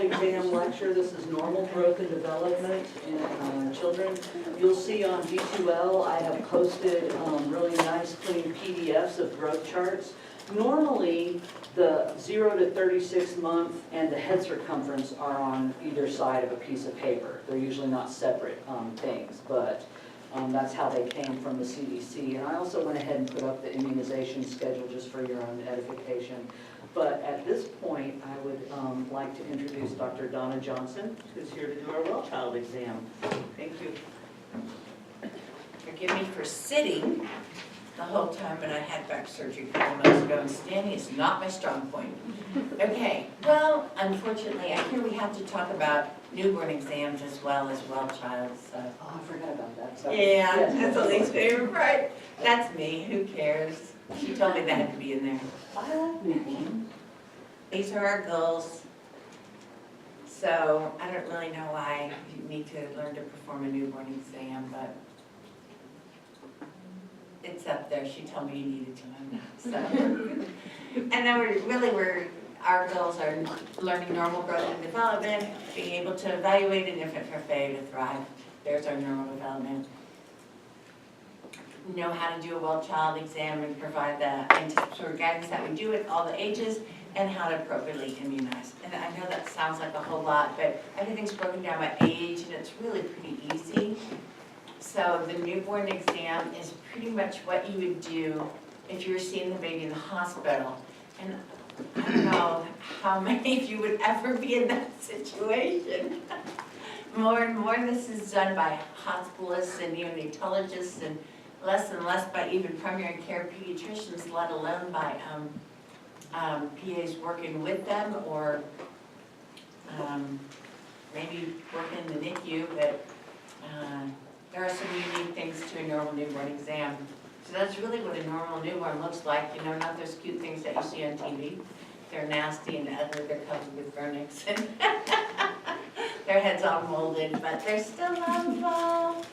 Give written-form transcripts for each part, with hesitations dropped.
exam lecture. This is normal growth and development in children. You'll see on D2L, I have posted really nice clean PDFs of growth charts. Normally, the 0 to 36 month and the head circumference are on either side of a piece of paper. They're usually not separate things, but that's how they came from the CDC. And I also went ahead and put up the immunization schedule just for your own edification. But at this point, I would like to introduce Dr. Donna Johnson, who's here to do our well child exam. Thank you. Forgive me for sitting the whole time, but I had back surgery a couple months ago, and standing is not my strong point. Okay, well, unfortunately, I hear we have to talk about newborn exams as well as well child, so. Oh, I forgot about that. So, Yeah, yes, that's the least favorite part. That's me, who cares? She told me that had to be in there. I like newborn. These are our goals. So I don't really know why you need to learn to perform a newborn exam, but it's up there. She told me you needed to learn that, so. And then our goals are learning normal growth and development, being able to evaluate an infant for failure to thrive. There's our normal development. Know how to do a well child exam and provide the anticipatory guidance that we do at all the ages, and how to appropriately immunize. And I know that sounds like a whole lot, but everything's broken down by age, and it's really pretty easy. So the newborn exam is pretty much what you would do if you were seeing the baby in the hospital. And I don't know how many of you would ever be in that situation. More and more this is done by hospitalists and neonatologists, and less by even primary care pediatricians, let alone by PAs working with them, or maybe working in the NICU, but there are some unique things to a normal newborn exam. So that's really what a normal newborn looks like, you know, not those cute things that you see on TV. They're nasty and ugly, they're covered with vernix, and their heads all molded, but they're still lovable.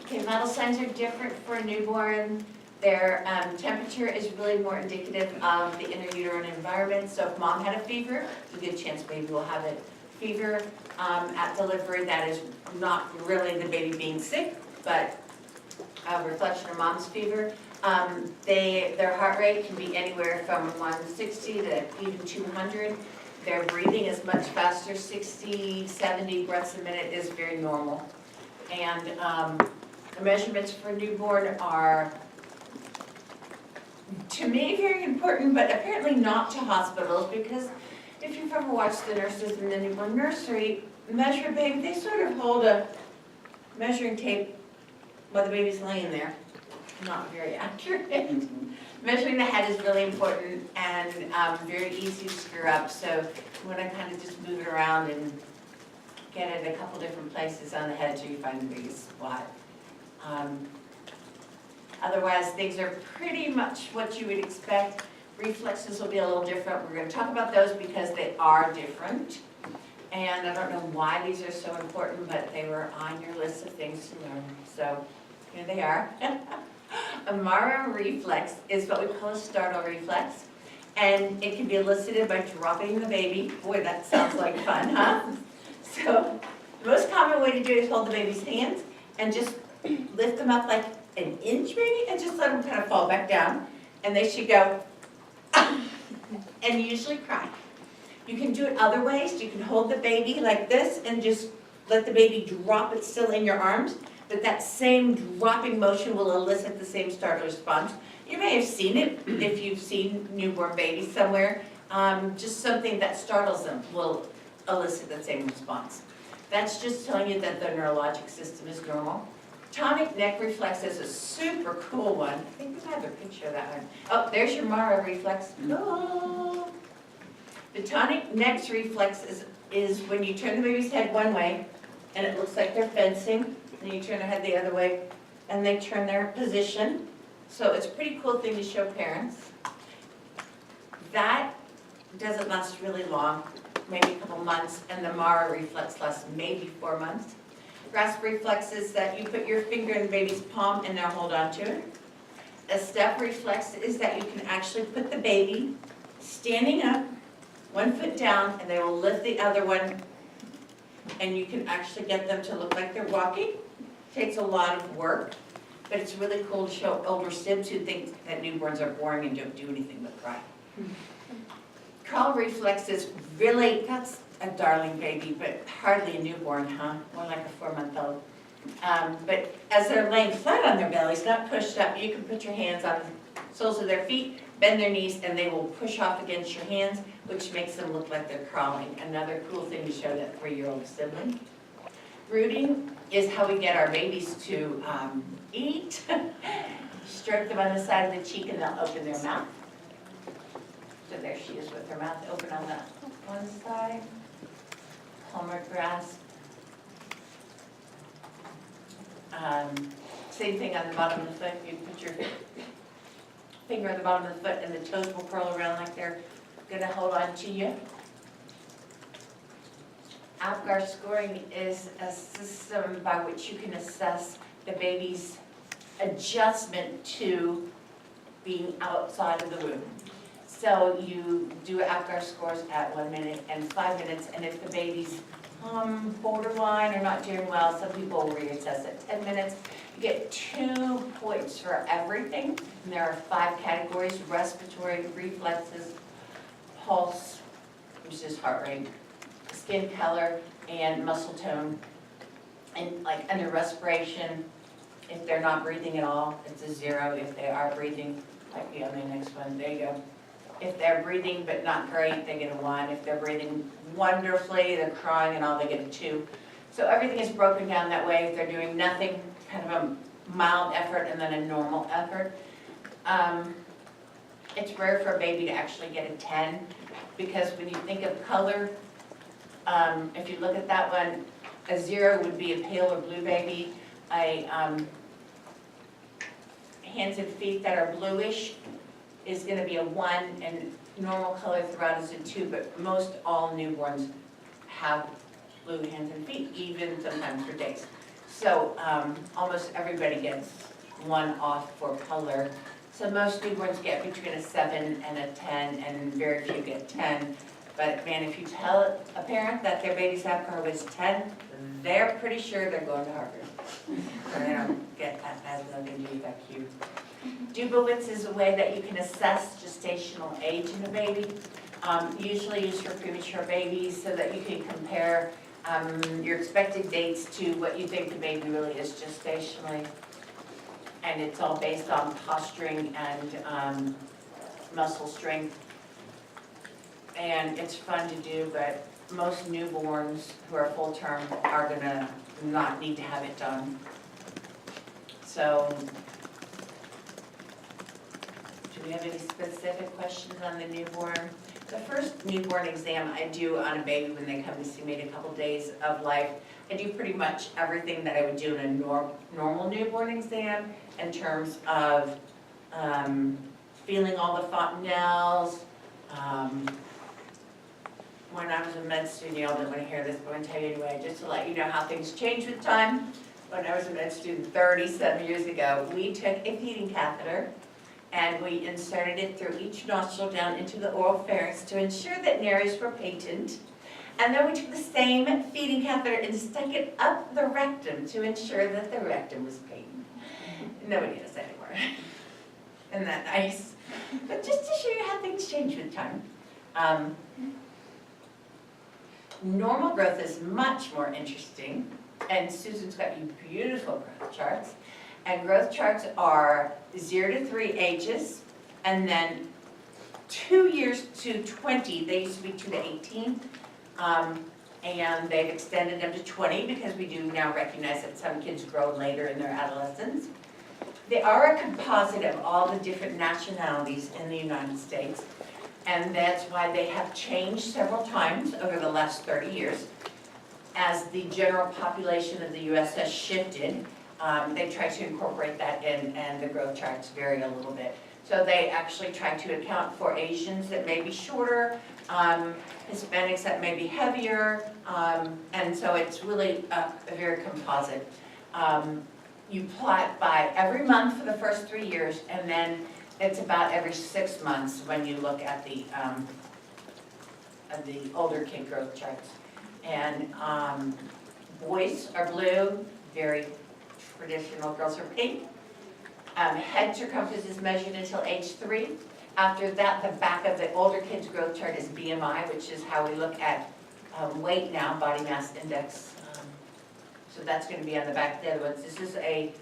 Okay, vital signs are different for a newborn. Their temperature is really more indicative of the intrauterine environment. So if mom had a fever, there's a good chance baby will have a fever at delivery. That is not really the baby being sick, but a reflection of mom's fever. Their heart rate can be anywhere from 160 to even 200. Their breathing is much faster, 60, 70 breaths a minute is very normal. And the measurements for newborn are, to me, very important, but apparently not to hospitals, because if you've ever watched the nurses in the newborn nursery measure a baby, they sort of hold a measuring tape while the baby's laying there. Not very accurate. Measuring the head is really important and very easy to screw up, so you want to kind of just move it around and get it a couple different places on the head till you find the biggest spot. Otherwise, things are pretty much what you would expect. Reflexes will be a little different. We're going to talk about those because they are different. And I don't know why these are so important, but they were on your list of things to learn. So here they are. A Mara reflex is what we call a startle reflex. And it can be elicited by dropping the baby. Boy, that sounds like fun, huh? So the most common way to do it is hold the baby's hands and just lift them up like an inch maybe, and just let them kind of fall back down. And they should go, and usually cry. You can do it other ways. You can hold the baby like this and just let the baby drop it still in your arms. But that same dropping motion will elicit the same startle response. You may have seen it if you've seen newborn babies somewhere. Just something that startles them will elicit the same response. That's just telling you that the neurologic system is normal. Tonic neck reflex is a super cool one. I think we have a picture of that one. Oh, there's your Mara reflex. Cool. The tonic neck reflex is when you turn the baby's head one way, and it looks like they're fencing, and you turn their head the other way, and they turn their position. So it's a pretty cool thing to show parents. That doesn't last really long, maybe a couple months, and the Mara reflex lasts maybe 4 months. Grasp reflex is that you put your finger in the baby's palm and they'll hold on to it. A step reflex is that you can actually put the baby standing up, 1 foot down, and they will lift the other one and you can actually get them to look like they're walking. Takes a lot of work, but it's really cool to show older sibs who think that newborns are boring and don't do anything but cry. Crawl reflex is really, that's a darling baby, but hardly a newborn, huh? More like a 4-month-old. But as they're laying flat on their bellies, not pushed up, you can put your hands on the soles of their feet, bend their knees, and they will push off against your hands, which makes them look like they're crawling. Another cool thing to show that 3-year-old sibling. Rooting is how we get our babies to eat. Stroke them on the side of the cheek and they'll open their mouth. So there she is with her mouth open on the one side. Palmar grasp. Same thing on the bottom of the foot. You put your finger on the bottom of the foot and the toes will curl around like they're gonna hold on to you. APGAR scoring is a system by which you can assess the baby's adjustment to being outside of the womb. So you do APGAR scores at 1 minute and 5 minutes, and if the baby's borderline or not doing well, some people will reassess at 10 minutes. You get 2 points for everything, and there are 5 categories: respiratory, reflexes, pulse, which is heart rate, skin color, and muscle tone. And like under respiration, if they're not breathing at all, it's a 0. If they are breathing, might be on the next one, there you go. If they're breathing but not great, they get a 1. If they're breathing wonderfully, they're crying and all, they get a 2. So everything is broken down that way. If they're doing nothing, kind of a mild effort and then a normal effort. It's rare for a baby to actually get a 10, because when you think of color, if you look at that one, a 0 would be a pale or blue baby. Hands and feet that are bluish is going to be a 1, and normal color throughout is a 2, but most all newborns have blue hands and feet, even sometimes for days. So almost everybody gets 1 off for color. So most newborns get between a 7 and a 10, and very few get 10. But man, if you tell a parent that their baby's APGAR was 10, they're pretty sure they're going to Harvard. So they don't get that, has nothing to do with IQ. Dubowitz is a way that you can assess gestational age in a baby. Usually used for premature babies so that you can compare your expected dates to what you think the baby really is gestationally. And it's all based on posturing and muscle strength. And it's fun to do, but most newborns who are full term are gonna not need to have it done. So, do we have any specific questions on the newborn? The first newborn exam I do on a baby when they come to see me in a couple days of life, I do pretty much everything that I would do in a normal newborn exam in terms of feeling all the fontanelles. When I was a med student, you all don't want to hear this, but I'm going to tell you anyway, just to let you know how things change with time. When I was a med student 37 years ago, we took a feeding catheter and we inserted it through each nostril down into the oral pharynx to ensure that nares were patent. And then we took the same feeding catheter and stuck it up the rectum to ensure that the rectum was patent. Nobody does that anymore. Isn't that nice? But just to show you how things change with time. Normal growth is much more interesting, and Susan's got you beautiful growth charts. And growth charts are 0 to 3 ages, and then 2 years to 20. They used to be 2 to 18, and they've extended them to 20 because we do now recognize that some kids grow later in their adolescence. They are a composite of all the different nationalities in the United States. And that's why they have changed several times over the last 30 years. As the general population of the U.S. has shifted, they try to incorporate that in, and the growth charts vary a little bit. So they actually try to account for Asians that may be shorter, Hispanics that may be heavier, and so it's really a very composite. You plot by every month for the first 3 years, and then it's about every 6 months when you look at the older kid growth charts. And boys are blue, very traditional, girls are pink. Head circumference is measured until age 3. After that, the back of the older kids' growth chart is BMI, which is how we look at weight now, body mass index. So that's going to be on the back of the other ones. This is a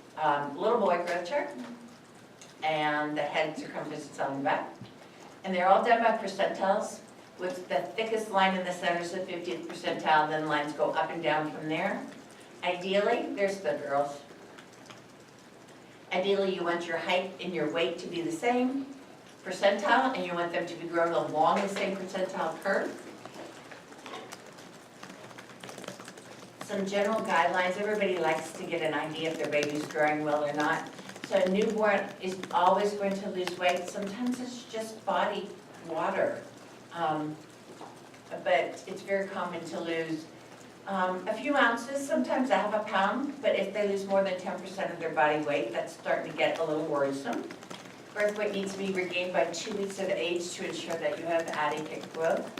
little boy growth chart, and the head circumference is on the back. And they're all done by percentiles, with the thickest line in the center is the 50th percentile, then lines go up and down from there. Ideally, there's the girls. Ideally, you want your height and your weight to be the same percentile, and you want them to be growing along the same percentile curve. Some general guidelines. Everybody likes to get an idea if their baby's growing well or not. So a newborn is always going to lose weight. Sometimes it's just body water. But it's very common to lose a few ounces, sometimes a half a pound, but if they lose more than 10% of their body weight, that's starting to get a little worrisome. Birth weight needs to be regained by 2 weeks of age to ensure that you have adequate growth.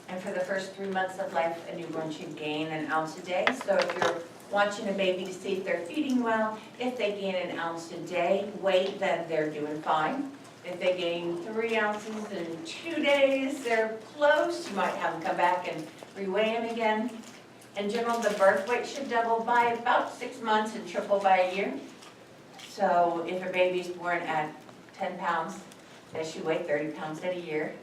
And for the first 3 months of life, a newborn should gain an ounce a day. So if you're watching a baby to see if they're feeding well, if they gain an ounce a day weight, then they're doing fine. If they gain 3 ounces in 2 days, they're close. You might have them come back and reweigh them again. In general, the birth weight should double by about 6 months and triple by a year. So if a baby's born at 10 pounds, they should weigh 30 pounds at a year.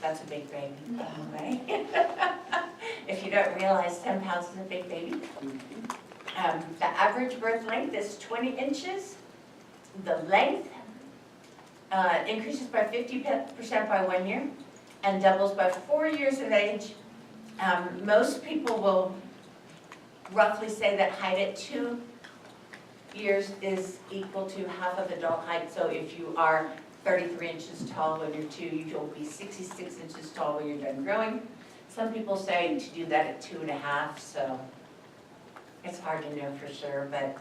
That's a big baby, by the way. If you don't realize 10 pounds is a big baby. The average birth length is 20 inches. The length increases by 50% by 1 year and doubles by 4 years of age. Most people will roughly say that height at 2 years is equal to half of adult height. So if you are 33 inches tall when you're 2, you'll be 66 inches tall when you're done growing. Some people say to do that at 2.5, so it's hard to know for sure, but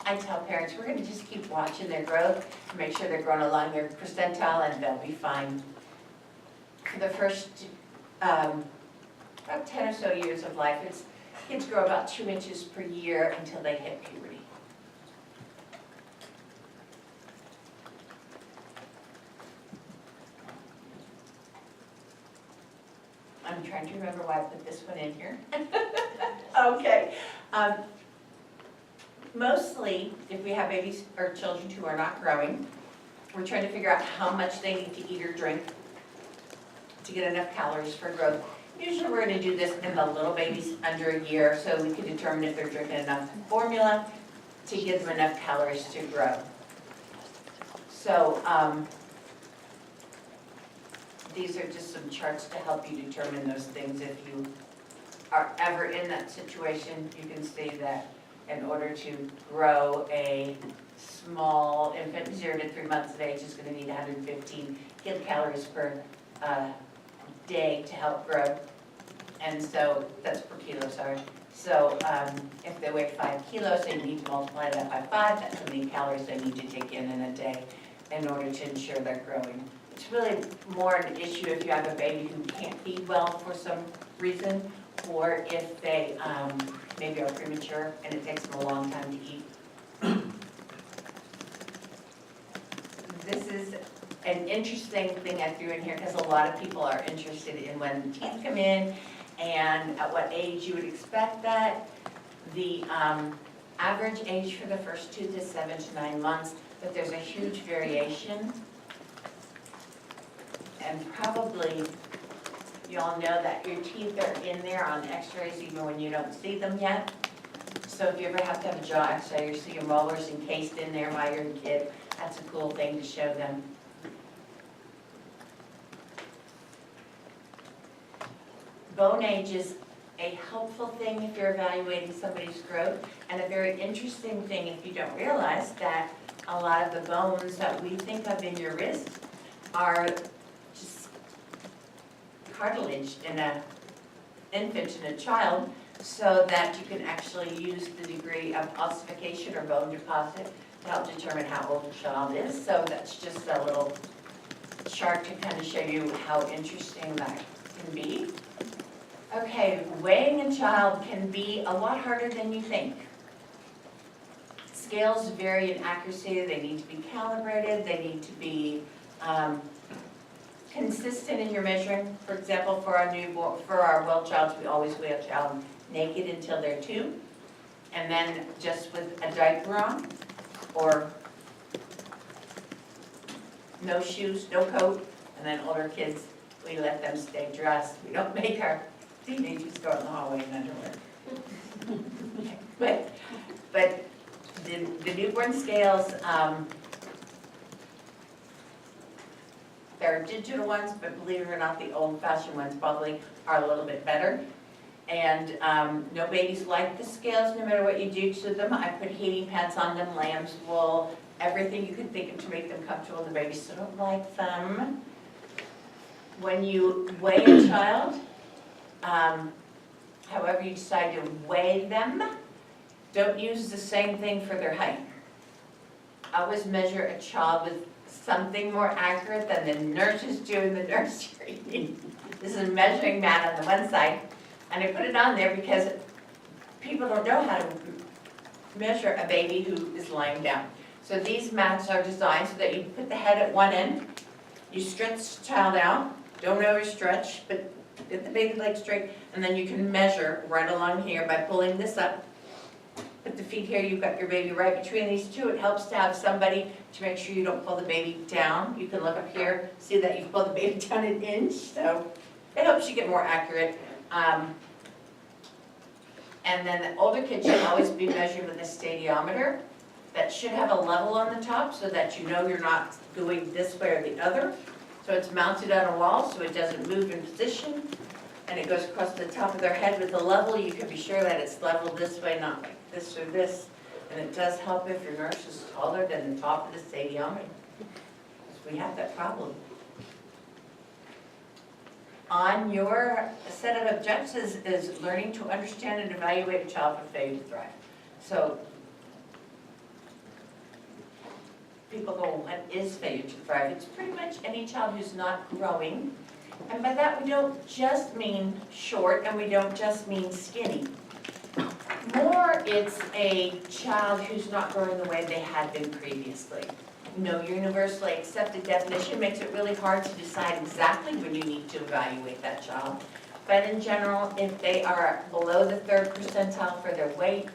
I tell parents we're going to just keep watching their growth to make sure they're growing along their percentile and they'll be fine. For the first about 10 or so years of life, kids grow about 2 inches per year until they hit puberty. I'm trying to remember why I put this one in here. Okay. Mostly, if we have babies or children who are not growing, we're trying to figure out how much they need to eat or drink to get enough calories for growth. Usually we're going to do this in the little babies under a year, so we can determine if they're drinking enough formula to give them enough calories to grow. So these are just some charts to help you determine those things. If you are ever in that situation, you can see that in order to grow a small infant, 0 to 3 months of age, is going to need 115 kilocalories per day to help grow. And so that's per kilo, sorry. So if they weigh 5 kilos, they need to multiply that by 5. That's how many calories they need to take in a day in order to ensure they're growing. It's really more an issue if you have a baby who can't feed well for some reason, or if they maybe are premature and it takes them a long time to eat. This is an interesting thing I threw in here because a lot of people are interested in when teeth come in and at what age you would expect that. The average age for the first tooth is 7 to 9 months, but there's a huge variation. And probably you all know that your teeth are in there on x-rays even when you don't see them yet. So if you ever have to have a jaw x-ray or see your molars encased in there while you're a kid, that's a cool thing to show them. Bone age is a helpful thing if you're evaluating somebody's growth, and a very interesting thing if you don't realize that a lot of the bones that we think of in your wrist are just cartilage in an infant and a child, so that you can actually use the degree of ossification or bone deposit to help determine how old the child is. So that's just a little chart to kind of show you how interesting that can be. Okay, weighing a child can be a lot harder than you think. Scales vary in accuracy, they need to be calibrated, they need to be consistent in your measuring. For example, for our well childs, we always weigh a child naked until they're 2, and then just with a diaper on, or no shoes, no coat, and then older kids, we let them stay dressed. We don't make our teenagers go in the hallway in underwear. But the newborn scales, there are digital ones, but believe it or not, the old-fashioned ones probably are a little bit better. And no babies like the scales, no matter what you do to them. I put heating pads on them, lamb's wool, everything you can think of to make them comfortable. The babies still don't like them. When you weigh a child, however you decide to weigh them, don't use the same thing for their height. Always measure a child with something more accurate than the nurses do in the nursery. This is a measuring mat on the one side, and I put it on there because people don't know how to measure a baby who is lying down. So these mats are designed so that you put the head at one end, you stretch the child out, don't overstretch, but get the baby leg straight, and then you can measure right along here by pulling this up. Put the feet here, you've got your baby right between these two. It helps to have somebody to make sure you don't pull the baby down. You can look up here, see that you've pulled the baby down an inch, so it helps you get more accurate. And then the older kid should always be measured with a stadiometer. That should have a level on the top so that you know you're not going this way or the other. So it's mounted on a wall so it doesn't move in position. And it goes across the top of their head with a level. You can be sure that it's leveled this way, not like this or this. And it does help if your nurse is taller than the top of the stadiometer. Because we have that problem. On your set of objectives is learning to understand and evaluate a child for failure to thrive. So people go, what is failure to thrive? It's pretty much any child who's not growing. And by that we don't just mean short and we don't just mean skinny. More, it's a child who's not growing the way they had been previously. No universally accepted definition makes it really hard to decide exactly when you need to evaluate that child. But in general, if they are below the 3rd percentile for their weight,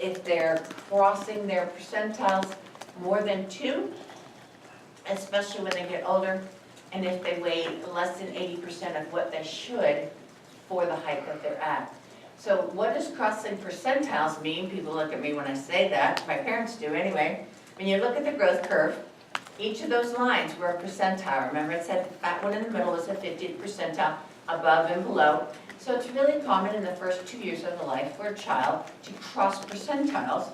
if they're crossing their percentiles more than 2, especially when they get older, and if they weigh less than 80% of what they should for the height that they're at. So what does crossing percentiles mean? People look at me when I say that. My parents do anyway. When you look at the growth curve, each of those lines were a percentile. Remember, it said the fat one in the middle was a 50th percentile, above and below. So it's really common in the first 2 years of the life for a child to cross percentiles.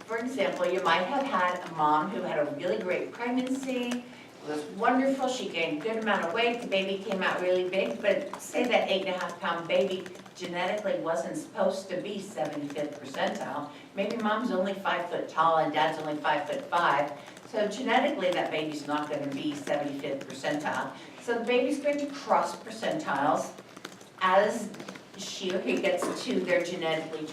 For example, you might have had a mom who had a really great pregnancy. It was wonderful. She gained a good amount of weight. The baby came out really big. But say that 8.5-pound baby genetically wasn't supposed to be 75th percentile. Maybe mom's only 5 foot tall and dad's only 5'5". So genetically that baby's not going to be 75th percentile. So the baby's going to cross percentiles as she or he gets to their genetically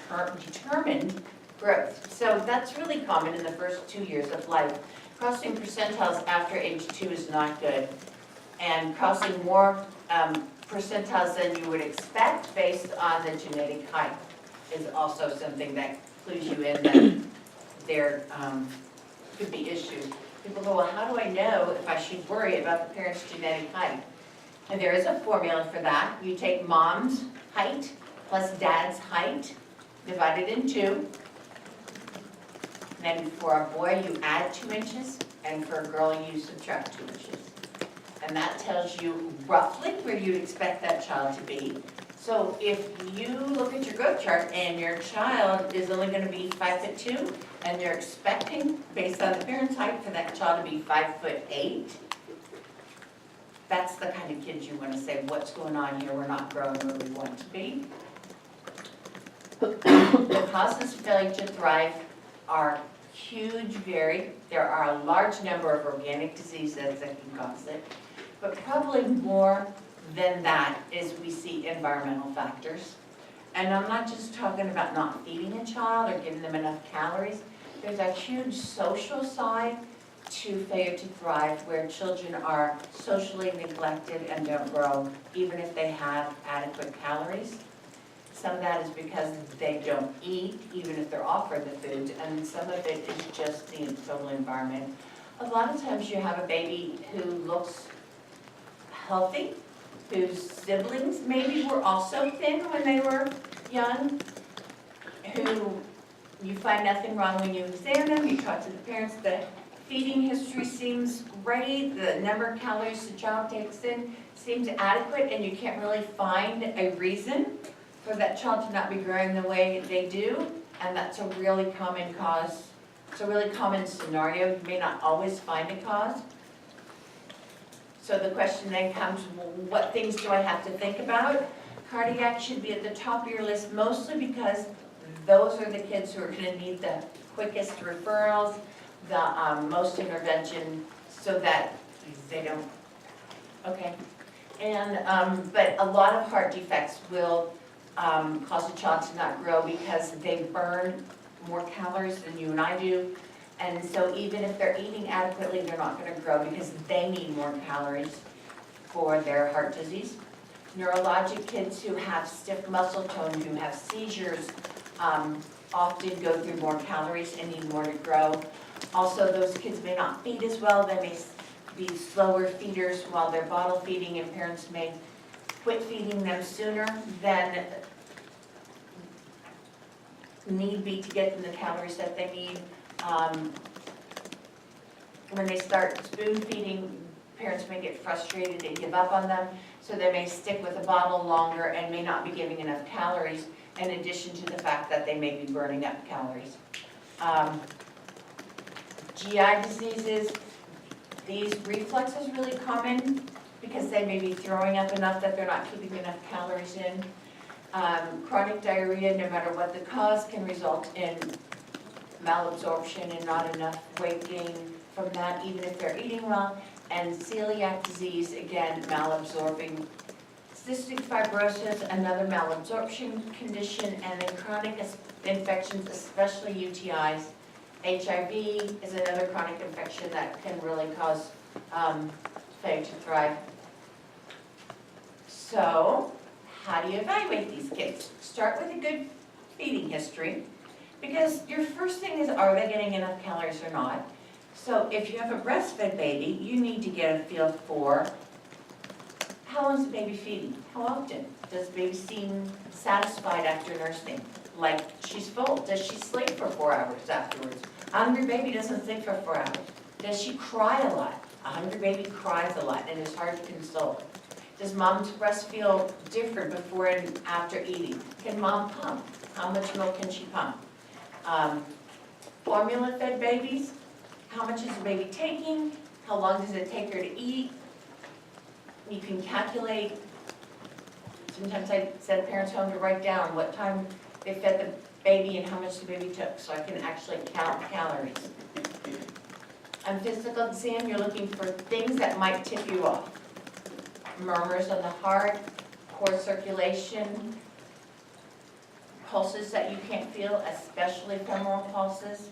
determined growth. So that's really common in the first 2 years of life. Crossing percentiles after age 2 is not good. And crossing more percentiles than you would expect based on the genetic height is also something that clues you in that there could be issues. People go, well, how do I know if I should worry about the parent's genetic height? And there is a formula for that. You take mom's height plus dad's height, divide it in 2. Then for a boy, you add 2 inches, and for a girl, you subtract 2 inches. And that tells you roughly where you'd expect that child to be. So if you look at your growth chart and your child is only going to be 5'2", and you're expecting, based on the parent's height, for that child to be 5'8", that's the kind of kids you want to say, what's going on here? We're not growing where we want to be. The causes of failure to thrive are huge, varied. There are a large number of organic diseases that can cause it, but probably more then that is we see environmental factors. And I'm not just talking about not feeding a child or giving them enough calories. There's a huge social side to failure to thrive where children are socially neglected and don't grow even if they have adequate calories. Some of that is because they don't eat even if they're offered the food, and some of it is just the total environment. A lot of times you have a baby who looks healthy, whose siblings maybe were also thin when they were young, who you find nothing wrong when you examine them, you talk to the parents, the feeding history seems great, the number of calories the child takes in seems adequate, and you can't really find a reason for that child to not be growing the way they do, and that's a really common cause. It's a really common scenario. You may not always find a cause. So the question then comes, well, what things do I have to think about? Cardiac should be at the top of your list, mostly because those are the kids who are going to need the quickest referrals, the most intervention, so that they don't, okay. And, but a lot of heart defects will cause a child to not grow because they burn more calories than you and I do. And so even if they're eating adequately, they're not going to grow because they need more calories for their heart disease. Neurologic kids who have stiff muscle tone, who have seizures, often go through more calories and need more to grow. Also, those kids may not feed as well. They may be slower feeders while they're bottle feeding, and parents may quit feeding them sooner than need be to get them the calories that they need. When they start spoon feeding, parents may get frustrated and give up on them, so they may stick with a bottle longer and may not be giving enough calories, in addition to the fact that they may be burning up calories. GI diseases, these reflux is really common because they may be throwing up enough that they're not keeping enough calories in. Chronic diarrhea, no matter what the cause, can result in malabsorption and not enough weight gain from that, even if they're eating well. And celiac disease, again, malabsorbing. Cystic fibrosis, another malabsorption condition, and then chronic infections, especially UTIs. HIV is another chronic infection that can really cause failure to thrive. So, how do you evaluate these kids? Start with a good feeding history, because your first thing is, are they getting enough calories or not? So if you have a breastfed baby, you need to get a feel for how long is the baby feeding? How often? Does the baby seem satisfied after nursing? Like she's full? Does she sleep for 4 hours afterwards? A hungry baby doesn't sleep for 4 hours. Does she cry a lot? A hungry baby cries a lot and is hard to console. Does mom's breast feel different before and after eating? Can mom pump? How much milk can she pump? Formula-fed babies, how much is the baby taking? How long does it take her to eat? You can calculate. Sometimes I send parents home to write down what time they fed the baby and how much the baby took, so I can actually count calories. On physical exam, you're looking for things that might tip you off. Murmurs on the heart, poor circulation, pulses that you can't feel, especially femoral pulses.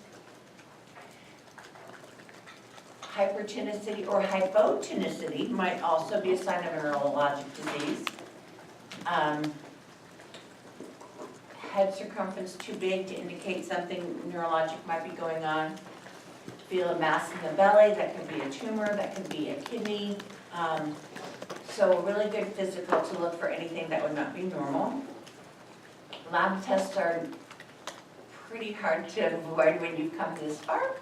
Hypertonicity or hypotonicity might also be a sign of a neurologic disease. Head circumference too big to indicate something neurologic might be going on. Feel a mass in the belly, that could be a tumor, that could be a kidney. So a really good physical to look for anything that would not be normal. Lab tests are pretty hard to avoid when you've come this far.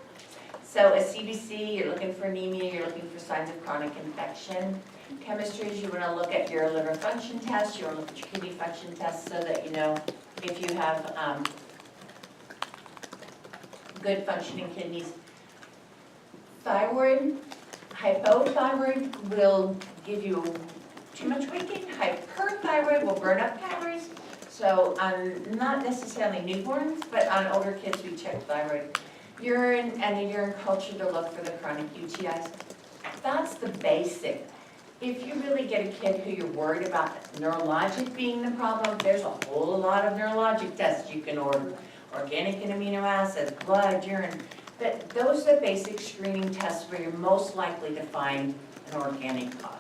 So a CBC, you're looking for anemia, you're looking for signs of chronic infection. Chemistries, you want to look at your liver function test, you want to look at your kidney function test so that you know if you have good functioning kidneys. Thyroid, hypothyroid will give you too much weight gain. Hyperthyroid will burn up calories. So on not necessarily newborns, but on older kids, we check thyroid. Urine and a urine culture to look for the chronic UTIs. That's the basic. if you really get a kid who you're worried about neurologic being the problem, there's a whole lot of neurologic tests you can order. Organic and amino acids, blood, urine, but those are the basic screening tests where you're most likely to find an organic cause.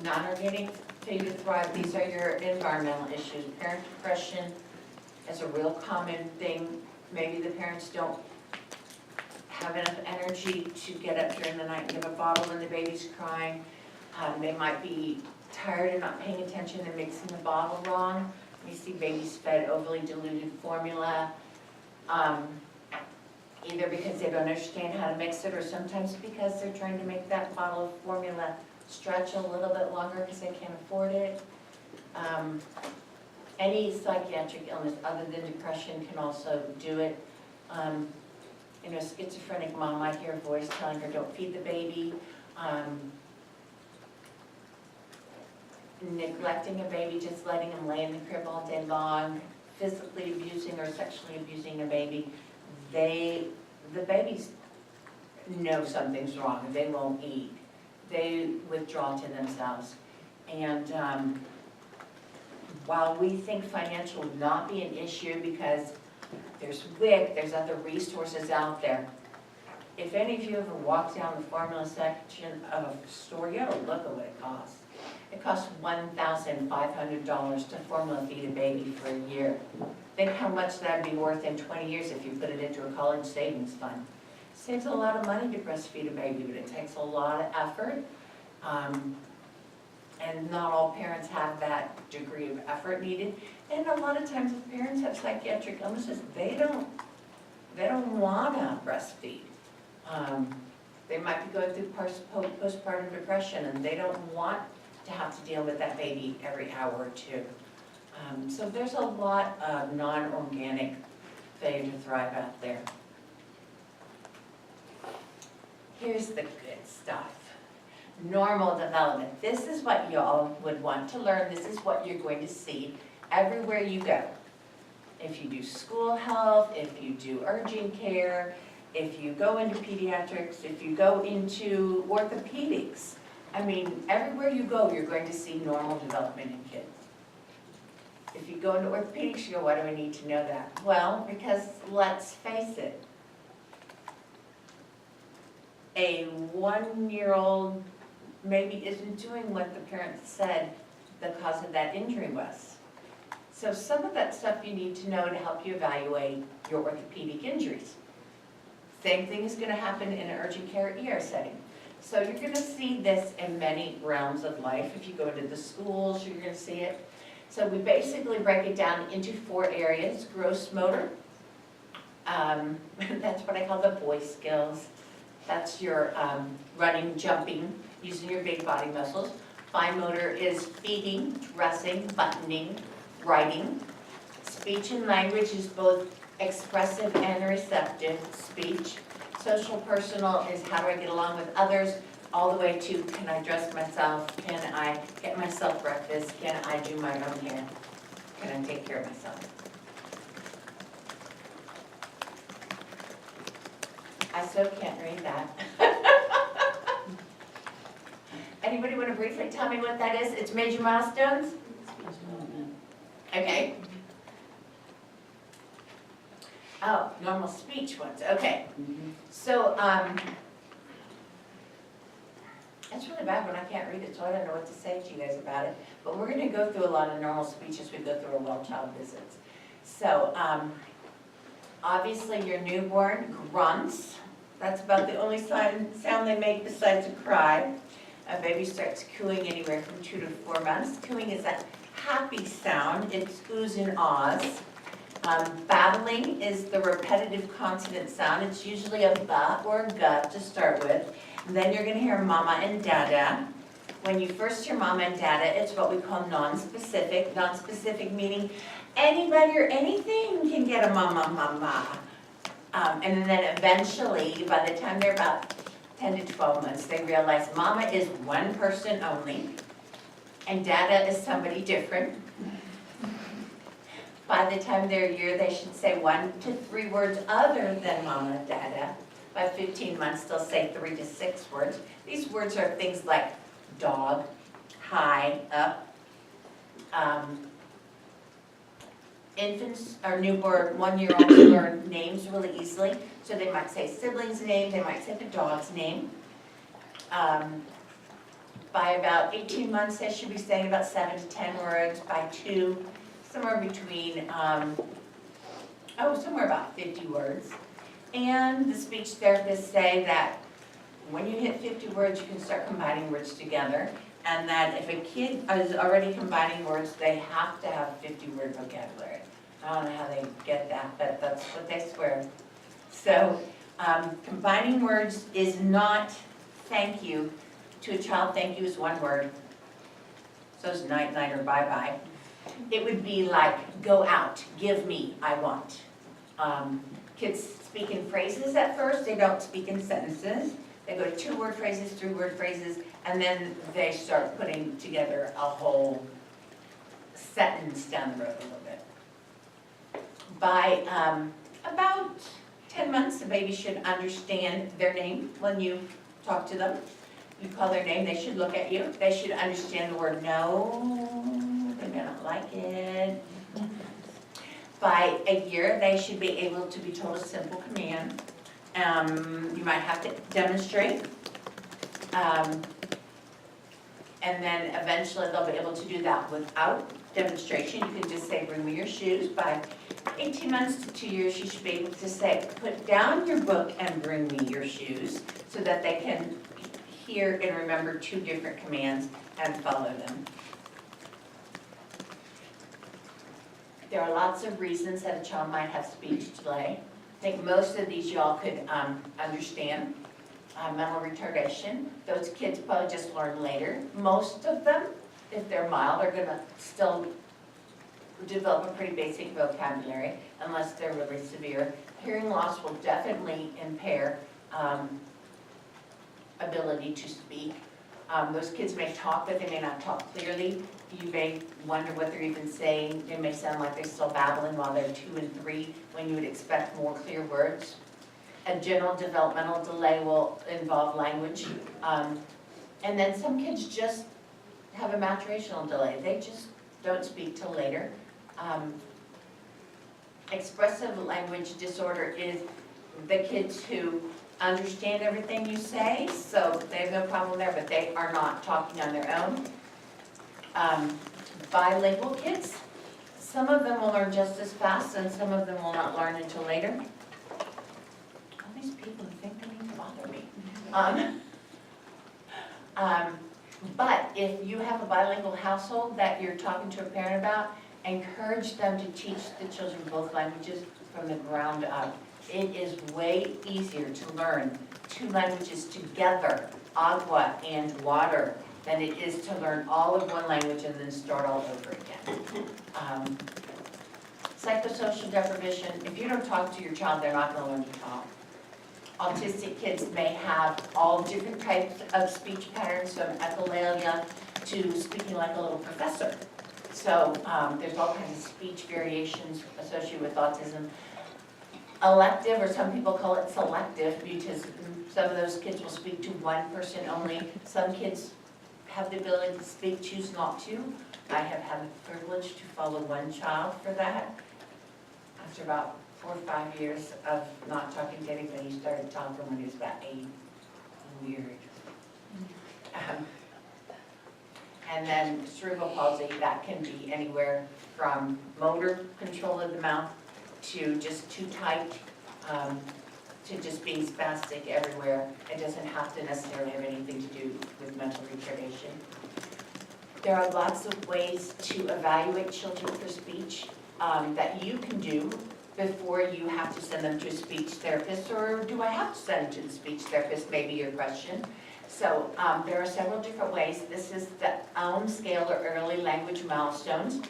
Non-organic failure to thrive, these are your environmental issues. Parent depression is a real common thing. Maybe the parents don't have enough energy to get up during the night and give a bottle when the baby's crying. They might be tired and not paying attention and mixing the bottle wrong. You see babies fed overly diluted formula, either because they don't understand how to mix it or sometimes because they're trying to make that bottle of formula stretch a little bit longer because they can't afford it. Any psychiatric illness other than depression can also do it. You know, schizophrenic mom might hear a voice telling her, don't feed the baby. Neglecting a baby, just letting them lay in the crib all day long, physically abusing or sexually abusing a baby. The babies know something's wrong and they won't eat. They withdraw to themselves. And while we think financial would not be an issue because there's WIC, there's other resources out there. If any of you ever walk down the formula section of a store, you ought to look at what it costs. It costs $1,500 to formula feed a baby for a year. Think how much that'd be worth in 20 years if you put it into a college savings fund. Saves a lot of money to breastfeed a baby, but it takes a lot of effort. And not all parents have that degree of effort needed. And a lot of times if parents have psychiatric illnesses, they don't wanna breastfeed. They might be going through postpartum depression and they don't want to have to deal with that baby every hour or two. So there's a lot of non-organic failure to thrive out there. Here's the good stuff. Normal development. This is what y'all would want to learn. This is what you're going to see everywhere you go. If you do school health, if you do urgent care, if you go into pediatrics, if you go into orthopedics, I mean, everywhere you go, you're going to see normal development in kids. If you go into orthopedics, you go, why do I need to know that? Well, because let's face it, a 1-year-old maybe isn't doing what the parents said the cause of that injury was. So some of that stuff you need to know to help you evaluate your orthopedic injuries. Same thing is going to happen in an urgent care ER setting. So you're going to see this in many realms of life. If you go into the schools, you're going to see it. So we basically break it down into 4 areas. Gross motor, that's what I call the boy skills. That's your running, jumping, using your big body muscles. Fine motor is feeding, dressing, buttoning, writing. Speech and language is both expressive and receptive speech. Social personal is how do I get along with others, all the way to can I dress myself, can I get myself breakfast, can I do my own hair, can I take care of myself. I so can't read that. Anybody want to briefly tell me what that is? It's major milestones? Okay. Oh, normal speech ones, okay. So, it's really bad when I can't read it, so I don't know what to say to you guys about it. But we're gonna go through a lot of normal speech as we go through our well-child visits. So, obviously your newborn grunts. That's about the only sound they make besides a cry. A baby starts cooing anywhere from 2 to 4 months. Cooing is a happy sound. It's oohs and ahs. Babbling is the repetitive consonant sound. It's usually a ba or a ga to start with. And then you're going to hear mama and dada. When you first hear mama and dada, it's what we call non-specific. Non-specific meaning anybody or anything can get a mama. And then eventually, by the time they're about 10 to 12 months, they realize mama is one person only, and dada is somebody different. By the time they're a year, they should say 1 to 3 words other than mama, dada. By 15 months, they'll say 3 to 6 words. These words are things like dog, high, up. Infants or newborn 1-year-olds learn names really easily. So they might say sibling's name, they might say the dog's name. By about 18 months, they should be saying about 7 to 10 words. By 2, somewhere between, somewhere about 50 words. And the speech therapists say that when you hit 50 words, you can start combining words together. And that if a kid is already combining words, they have to have 50-word vocabulary. I don't know how they get that, but that's what they swear. So combining words is not thank you. To a child, thank you is one word. So is night, night, or bye-bye. It would be like, go out, give me, I want. Kids speak in phrases at first, they don't speak in sentences. They go to 2-word phrases, 3-word phrases, and then they start putting together a whole sentence down the road a little bit. By about 10 months, the baby should understand their name when you talk to them. You call their name, they should look at you. They should understand the word no, they may not like it. By a year, they should be able to be told a simple command. You might have to demonstrate. And then eventually they'll be able to do that without demonstration. You can just say, bring me your shoes. By 18 months to 2 years, you should be able to say, put down your book and bring me your shoes, so that they can hear and remember 2 different commands and follow them. There are lots of reasons that a child might have speech delay. I think most of these y'all could understand. Mental retardation, those kids probably just learn later. Most of them, if they're mild, are gonna still develop a pretty basic vocabulary unless they're really severe. Hearing loss will definitely impair ability to speak. Those kids may talk, but they may not talk clearly. You may wonder what they're even saying. They may sound like they're still babbling while they're 2 and 3, when you would expect more clear words. A general developmental delay will involve language. And then some kids just have a maturational delay. They just don't speak till later. Expressive language disorder is the kids who understand everything you say, so they have no problem there, but they are not talking on their own. Bilingual kids, some of them will learn just as fast and some of them will not learn until later. All these people who think they need to bother me. But if you have a bilingual household that you're talking to a parent about, encourage them to teach the children both languages from the ground up. It is way easier to learn 2 languages together, agua and water, than it is to learn all of one language and then start all over again. Psychosocial deprivation, if you don't talk to your child, they're not going to learn to talk. Autistic kids may have all different types of speech patterns, from echolalia to speaking like a little professor. So there's all kinds of speech variations associated with autism. Elective, or some people call it selective, because some of those kids will speak to one person only. Some kids have the ability to speak, choose not to. I have had the privilege to follow one child for that. After about 4 or 5 years of not talking to anybody, he started talking when he was about 8. Weird. And then cerebral palsy, that can be anywhere from motor control of the mouth to just too tight, to just being spastic everywhere. It doesn't have to necessarily have anything to do with mental retardation. There are lots of ways to evaluate children for speech that you can do before you have to send them to a speech therapist, or do I have to send them to the speech therapist, may be your question. So there are several different ways. This is the ELM scale, or early language milestones.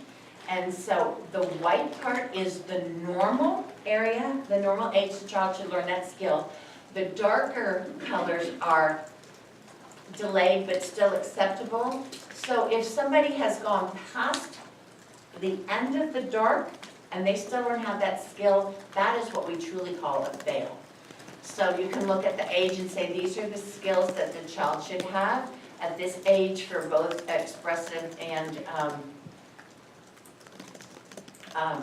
And so the white part is the normal area, the normal age the child should learn that skill. The darker colors are delayed but still acceptable. So if somebody has gone past the end of the dark and they still don't have that skill, that is what we truly call a fail. So you can look at the age and say, these are the skills that the child should have at this age for both expressive and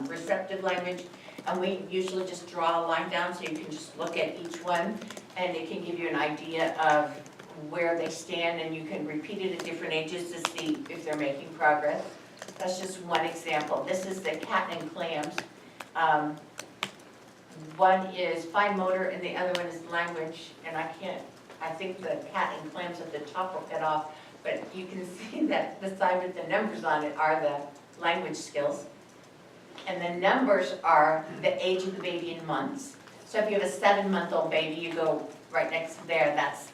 receptive language. And we usually just draw a line down so you can just look at each one and it can give you an idea of where they stand, and you can repeat it at different ages to see if they're making progress. That's just one example. This is the cat and clams. One is fine motor and the other one is language, and I think the cat and clams at the top will get off, but you can see that the side with the numbers on it are the language skills. And the numbers are the age of the baby in months. So if you have a 7-month-old baby, you go right next to there, that's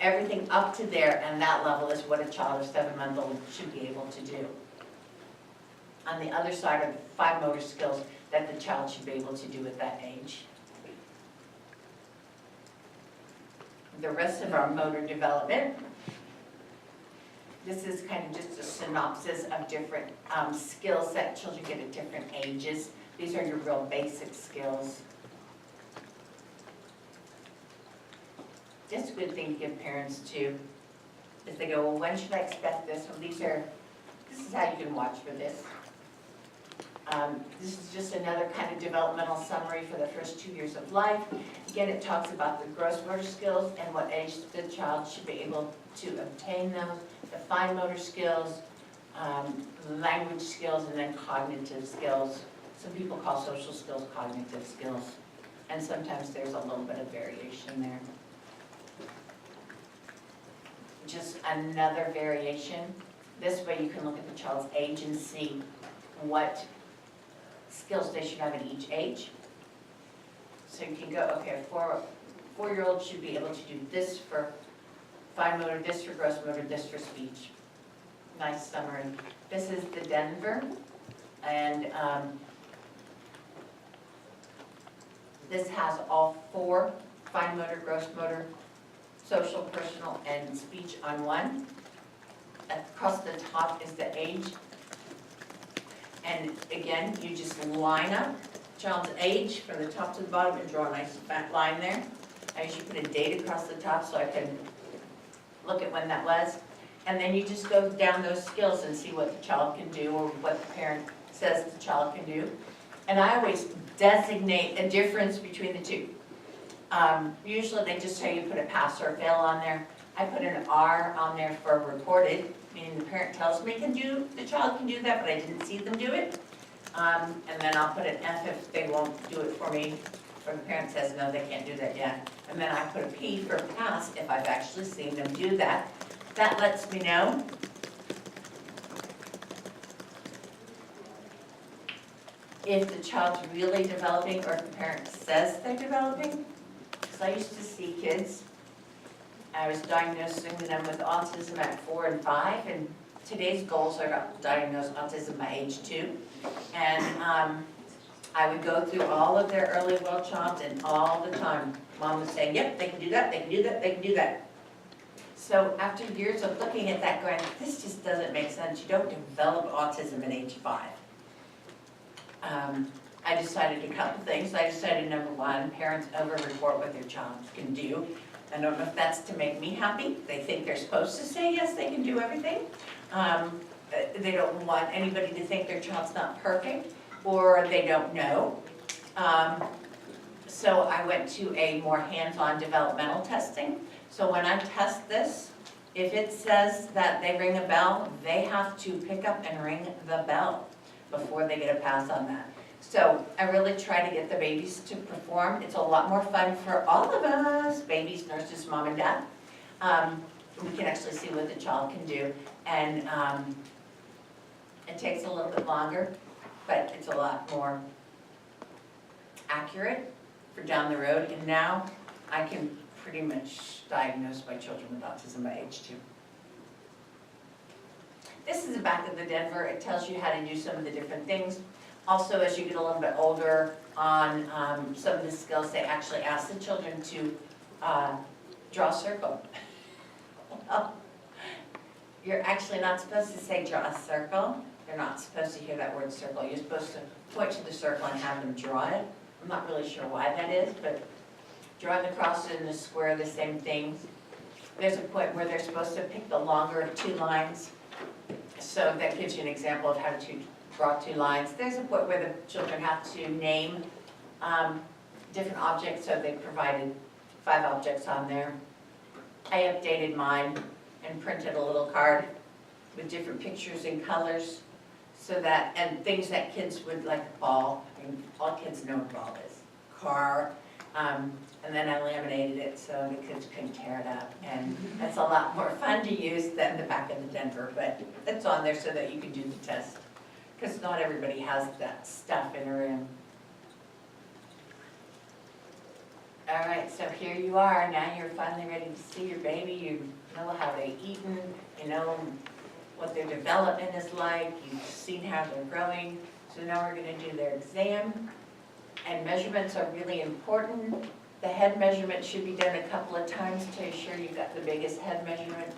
everything up to there, and that level is what a child of 7-month-old should be able to do. On the other side are the 5 motor skills that the child should be able to do at that age. The rest of our motor development. This is kind of just a synopsis of different skills that children get at different ages. These are your real basic skills. Just a good thing to give parents too, is they go, well, when should I expect this? Well, this is how you can watch for this. This is just another kind of developmental summary for the first 2 years of life. Again, it talks about the gross motor skills and what age the child should be able to obtain those, the fine motor skills, language skills, and then cognitive skills. Some people call social skills cognitive skills, and sometimes there's a little bit of variation there. Just another variation. This way you can look at the child's age and see what skills they should have at each age. So you can go, okay, a four-year-old should be able to do this for fine motor, this for gross motor, this for speech. Nice summary. This is the Denver, and this has all 4, fine motor, gross motor, social, personal, and speech on one. Across the top is the age. And again, you just line up child's age from the top to the bottom and draw a nice fat line there. I usually put a date across the top so I can look at when that was. And then you just go down those skills and see what the child can do or what the parent says the child can do. And I always designate a difference between the two. Usually they just tell you put a pass or a fail on there. I put an R on there for reported, meaning the parent tells me the child can do that, but I didn't see them do it. And then I'll put an F if they won't do it for me, or the parent says, no, they can't do that yet. And then I put a P for pass if I've actually seen them do that. That lets me know if the child's really developing or if the parent says they're developing. Because I used to see kids, I was diagnosing them with autism at 4 and 5, and today's goals are to diagnose autism by age 2. And I would go through all of their early well chomps, and all the time, Mom was saying, yep, they can do that, they can do that, they can do that. So after years of looking at that going, this just doesn't make sense. You don't develop autism at age 5. I decided a couple things. I decided, number one, parents over-report what their child can do. I don't know if that's to make me happy. They think they're supposed to say, yes, they can do everything. They don't want anybody to think their child's not perfect, or they don't know. So I went to a more hands-on developmental testing. So when I test this, if it says that they ring a bell, they have to pick up and ring the bell before they get a pass on that. So I really try to get the babies to perform. It's a lot more fun for all of us, babies, nurses, mom and dad. We can actually see what the child can do. And it takes a little bit longer, but it's a lot more accurate for down the road. And now I can pretty much diagnose my children with autism by age 2. This is the back of the Denver. It tells you how to do some of the different things. Also, as you get a little bit older on some of the skills, they actually ask the children to draw a circle. Well, you're actually not supposed to say draw a circle. You're not supposed to hear that word circle. You're supposed to point to the circle and have them draw it. I'm not really sure why that is, but Drawing the cross in the square, the same thing. There's a point where they're supposed to pick the longer of two lines. So that gives you an example of how to draw two lines. There's a point where the children have to name different objects, so they provided 5 objects on there. I updated mine and printed a little card with different pictures and colors, so that, and things that kids would like, a ball, I mean, all kids know what a ball is, car, and then I laminated it so the kids couldn't tear it up, and that's a lot more fun to use than the back of the Denver, but it's on there so that you can do the test, because not everybody has that stuff in a room. All right, so here you are, now you're finally ready to see your baby, you know how they've eaten, you know what their development is like, you've seen how they're growing, so now we're gonna do their exam, and measurements are really important. The head measurement should be done a couple of times to ensure you've got the biggest head measurement.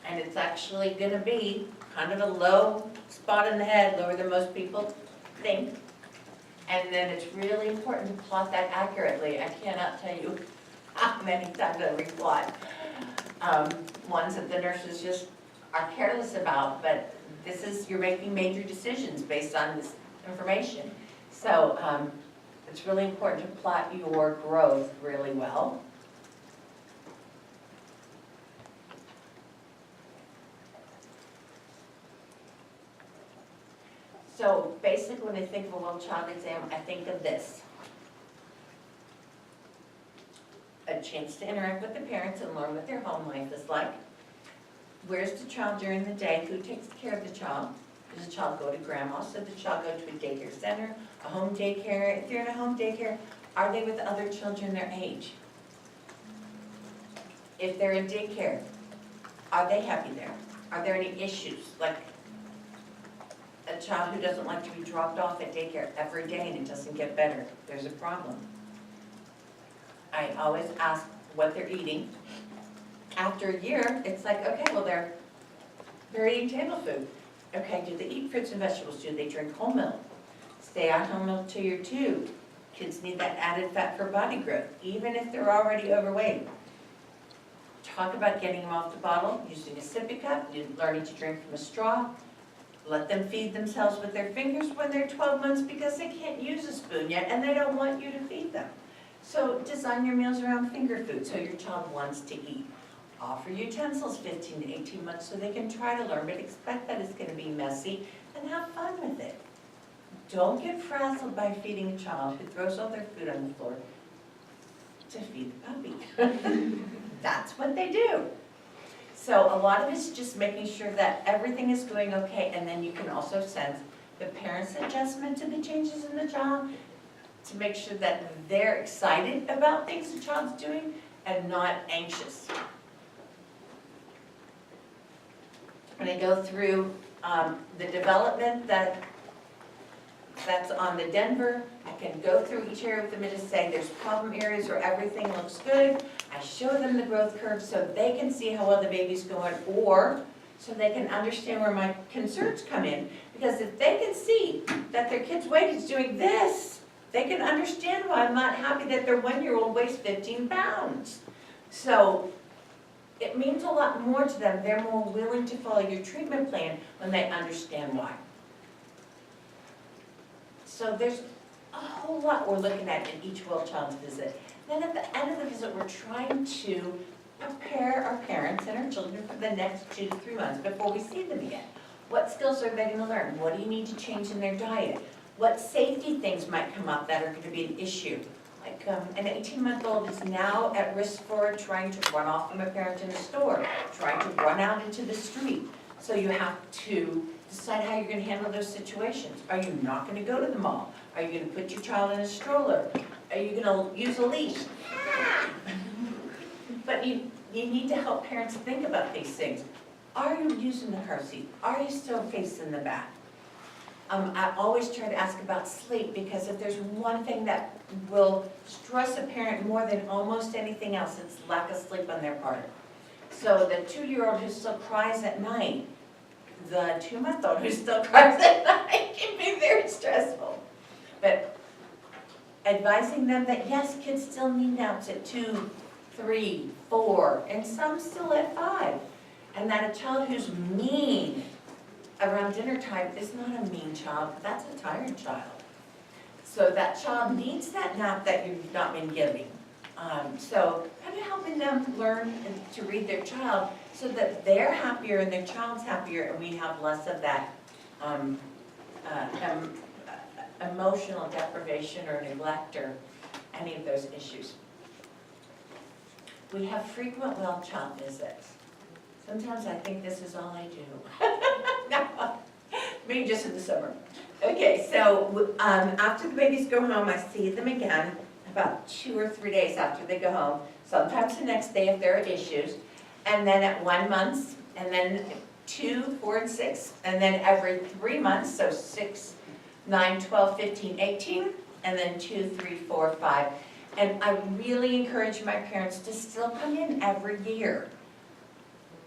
And it's actually gonna be kind of a low spot in the head, lower than most people think. And then it's really important to plot that accurately. I cannot tell you how many times I replot ones that the nurses just are careless about, but this is, you're making major decisions based on this information. So it's really important to plot your growth really well. So basically when I think of a well-child exam, I think of this. A chance to interact with the parents and learn what their home life is like. Where's the child during the day? Who takes care of the child? Does the child go to grandma? Should the child go to a daycare center, a home daycare? If they're in a home daycare, are they with other children their age? If they're in daycare, are they happy there? Are there any issues? Like a child who doesn't like to be dropped off at daycare every day and it doesn't get better, there's a problem. I always ask what they're eating. After a year, it's like, okay, well, they're eating table food. Okay, do they eat fruits and vegetables? Do they drink whole milk? Stay on whole milk till you're 2. Kids need that added fat for body growth, even if they're already overweight. Talk about getting them off the bottle, using a sippy cup, learning to drink from a straw. Let them feed themselves with their fingers when they're 12 months because they can't use a spoon yet and they don't want you to feed them. So design your meals around finger food so your child wants to eat. Offer utensils 15 to 18 months so they can try to learn, but expect that it's going to be messy and have fun with it. Don't get frazzled by feeding a child who throws all their food on the floor to feed the puppy. That's what they do. So a lot of it's just making sure that everything is going okay, and then you can also sense the parent's adjustment to the changes in the child to make sure that they're excited about things the child's doing and not anxious. When I go through the development that's on the Denver, I can go through each area with them and just say there's problem areas where everything looks good. I show them the growth curve so they can see how well the baby's going, or so they can understand where my concerns come in. Because if they can see that their kid's weight is doing this, they can understand why I'm not happy that their 1-year-old weighs 15 pounds. So it means a lot more to them. They're more willing to follow your treatment plan when they understand why. So there's a whole lot we're looking at in each well-child's visit. Then at the end of the visit, we're trying to prepare our parents and our children for the next 2 to 3 months before we see them again. What skills are they going to learn? What do you need to change in their diet? What safety things might come up that are going to be an issue? Like an 18-month-old is now at risk for trying to run off from a parent in a store, trying to run out into the street. So you have to decide how you're going to handle those situations. Are you not going to go to the mall? Are you going to put your child in a stroller? Are you going to use a leash? But you need to help parents think about these things. Are you using the car seat? Are you still facing the back? I always try to ask about sleep, because if there's one thing that will stress a parent more than almost anything else, it's lack of sleep on their part. So the 2-year-old who still cries at night, the 2-month-old who still cries at night can be very stressful. But advising them that yes, kids still need naps at 2, 3, 4, and some still at 5. And that a child who's mean around dinner time is not a mean child, that's a tired child. So that child needs that nap that you've not been giving. So kind of helping them learn to read their child so that they're happier and their child's happier and we have less of that emotional deprivation or neglect or any of those issues. We have frequent well child visits. Sometimes I think this is all I do. No, maybe just in the summer. Okay, so after the babies go home, I see them again about 2 or 3 days after they go home. Sometimes the next day if there are issues. And then at 1 month, and then 2, 4, and 6. And then every 3 months, so 6, 9, 12, 15, 18. And then 2, 3, 4, 5. And I really encourage my parents to still come in every year.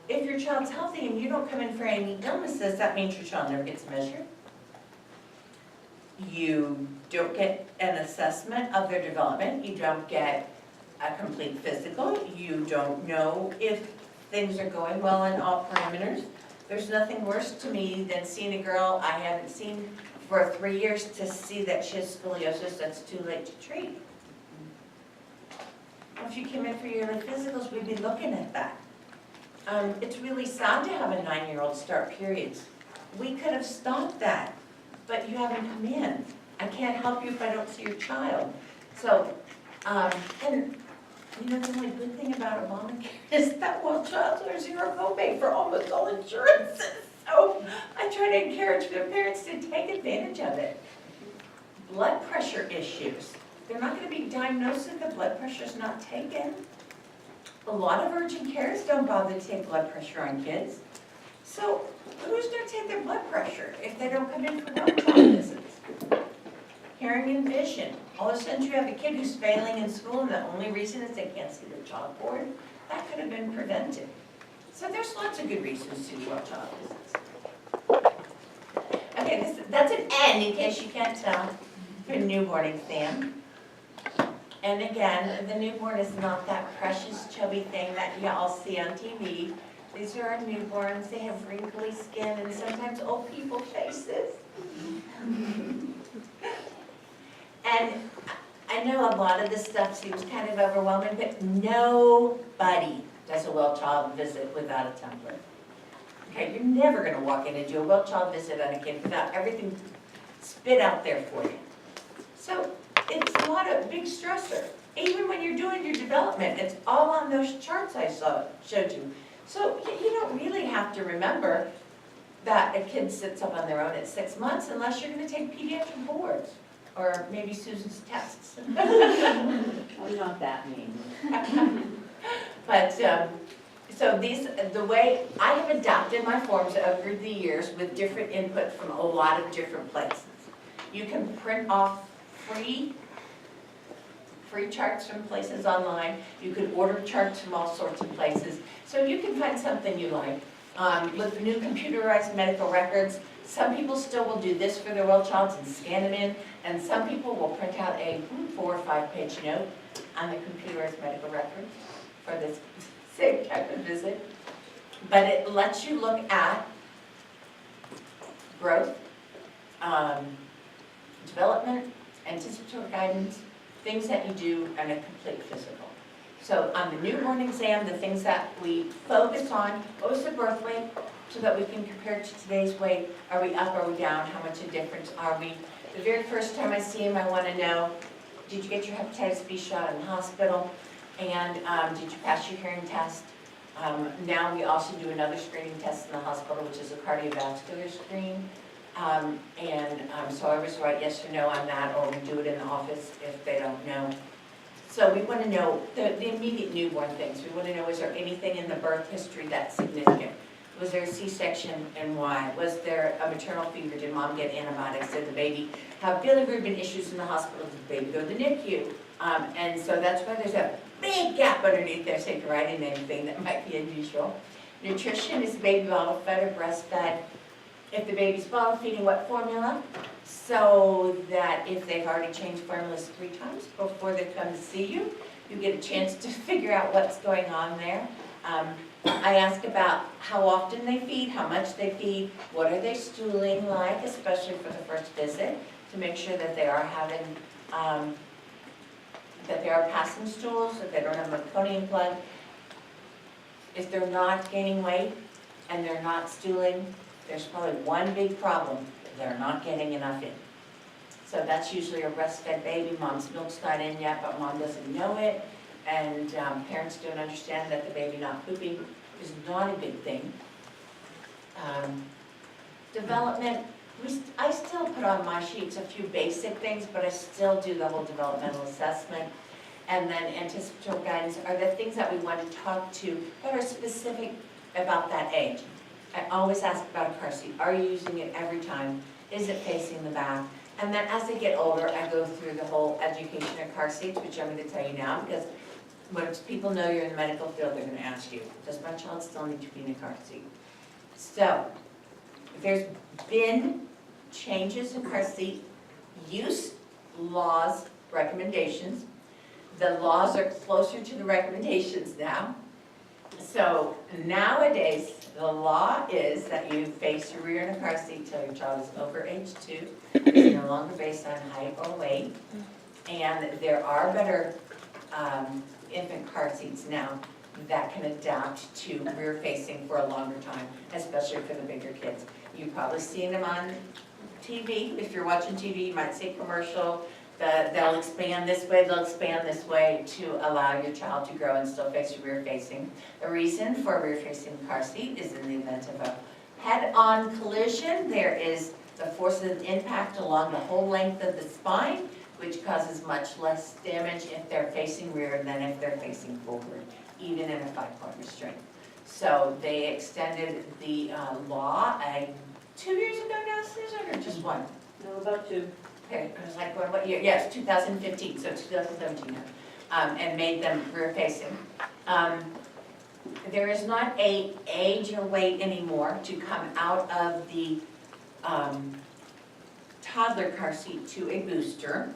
If your child's healthy and you don't come in for any illnesses, that means your child never gets measured. You don't get an assessment of their development. You don't get a complete physical. You don't know if things are going well in all parameters. There's nothing worse to me than seeing a girl I haven't seen for 3 years to see that she has scoliosis that's too late to treat. If you came in for yearly physicals, we'd be looking at that. It's really sad to have a 9-year-old start periods. We could have stopped that, but you haven't come in. I can't help you if I don't see your child. So, and you know, the only good thing about Obamacare is that well childs are zero copay for almost all insurances. So I try to encourage their parents to take advantage of it. Blood pressure issues. They're not going to be diagnosed if the blood pressure is not taken. A lot of urgent cares don't bother to take blood pressure on kids. So who's going to take their blood pressure if they don't come in for well child visits? Hearing and vision. All of a sudden you have a kid who's failing in school and the only reason is they can't see their chalkboard. That could have been prevented. So there's lots of good reasons to do well child visits. Okay, that's an N in case you can't tell for newborn exam. And again, the newborn is not that precious chubby thing that you all see on TV. These are our newborns. They have wrinkly skin and sometimes old people faces. And I know a lot of this stuff seems kind of overwhelming, but nobody does a well child visit without a template. Okay, you're never going to walk in and do a well child visit on a kid without everything spit out there for you. So it's not a big stressor. Even when you're doing your development, it's all on those charts I showed you. So you don't really have to remember that a kid sits up on their own at 6 months unless you're going to take pediatric boards or maybe Susan's tests. I'm not that mean. But so the way I have adapted my forms over the years with different input from a lot of different places. You can print off free charts from places online. You can order charts from all sorts of places. So you can find something you like. With the new computerized medical records, some people still will do this for their well childs and scan them in, and some people will print out a 4 or 5 page note on the computerized medical records for this same type of visit. But it lets you look at growth, development, anticipatory guidance, things that you do, and a complete physical. So on the newborn exam, the things that we focus on, what was the birth weight, so that we can compare to today's weight. Are we up, are we down, how much a difference are we? The very first time I see him, I want to know, did you get your hepatitis B shot in the hospital? And did you pass your hearing test? Now we also do another screening test in the hospital, which is a cardiovascular screen. So I was right yes or no on that, or we do it in the office if they don't know. So we want to know the immediate newborn things. We want to know, is there anything in the birth history that's significant? Was there a C-section and why? Was there a maternal fever? Did mom get antibiotics? Did the baby have bilirubin issues in the hospital? Did the baby go to the NICU? And so that's why there's a big gap underneath there, so you can write in anything that might be unusual. Nutrition is baby bottle fed or breastfed. If the baby's bottle feeding, what formula? so that if they've already changed formulas 3 times before they come to see you, you get a chance to figure out what's going on there. I ask about how often they feed, how much they feed, what are they stooling like, especially for the first visit, to make sure that they are having, that they are passing stools, that they don't have meconium plug. If they're not gaining weight and they're not stooling, there's probably one big problem: they're not getting enough in. So that's usually a breastfed baby. Mom's milk's not in yet, but mom doesn't know it. And parents don't understand that the baby not pooping is not a big thing. Development, I still put on my sheets a few basic things, but I still do the whole developmental assessment. And then anticipatory guidance are the things that we want to talk to that are specific about that age. I always ask about a car seat. Are you using it every time? Is it facing the back? And then as they get older, I go through the whole education of car seats, which I'm going to tell you now, because when people know you're in the medical field, they're going to ask you, does my child still need to be in a car seat? So, there's been changes in car seat use, laws, recommendations. The laws are closer to the recommendations now. So nowadays, the law is that you face your rear in a car seat till your child is over age 2. It's no longer based on height or weight. And there are better infant car seats now that can adapt to rear facing for a longer time, especially for the bigger kids. You've probably seen them on TV. If you're watching TV, you might see a commercial. They'll expand this way, they'll expand this way to allow your child to grow and still face rear facing. The reason for a rear facing car seat is in the event of a head-on collision, there is the force of impact along the whole length of the spine, which causes much less damage if they're facing rear than if they're facing forward, even in a 5-point restraint. So they extended the law 2 years ago now, Susan, or just 1? No, about 2. Okay, I was like, what year? Yes, 2015, so 2017 now, and made them rear facing. There is not a age or weight anymore to come out of the toddler car seat to a booster.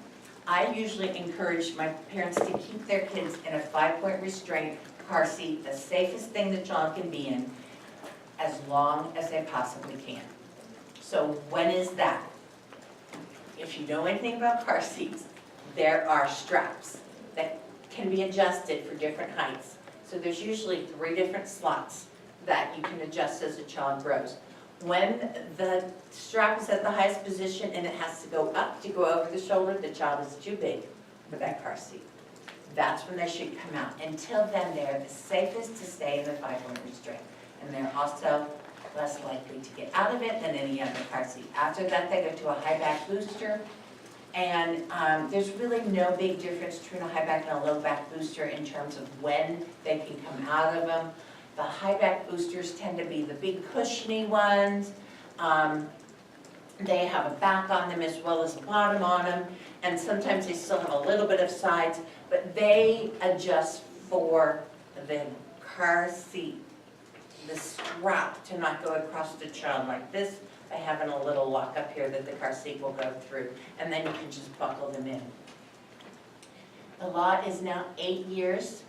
I usually encourage my parents to keep their kids in a 5-point restraint car seat, the safest thing the child can be in, as long as they possibly can. So when is that? If you know anything about car seats, there are straps that can be adjusted for different heights. So there's usually 3 different slots that you can adjust as a child grows. When the strap is at the highest position and it has to go up to go over the shoulder, the child is too big for that car seat. That's when they should come out. Until then, they're the safest to stay in the 5-point restraint. And they're also less likely to get out of it than any other car seat. After that, they go to a high back booster. And there's really no big difference between a high back and a low back booster in terms of when they can come out of them. The high back boosters tend to be the big cushiony ones. They have a back on them as well as a bottom on them. And sometimes they still have a little bit of sides, but they adjust for the car seat, the strap to not go across the child like this by having a little lock up here that the car seat will go through, and then you can just buckle them in. The law is now 8 years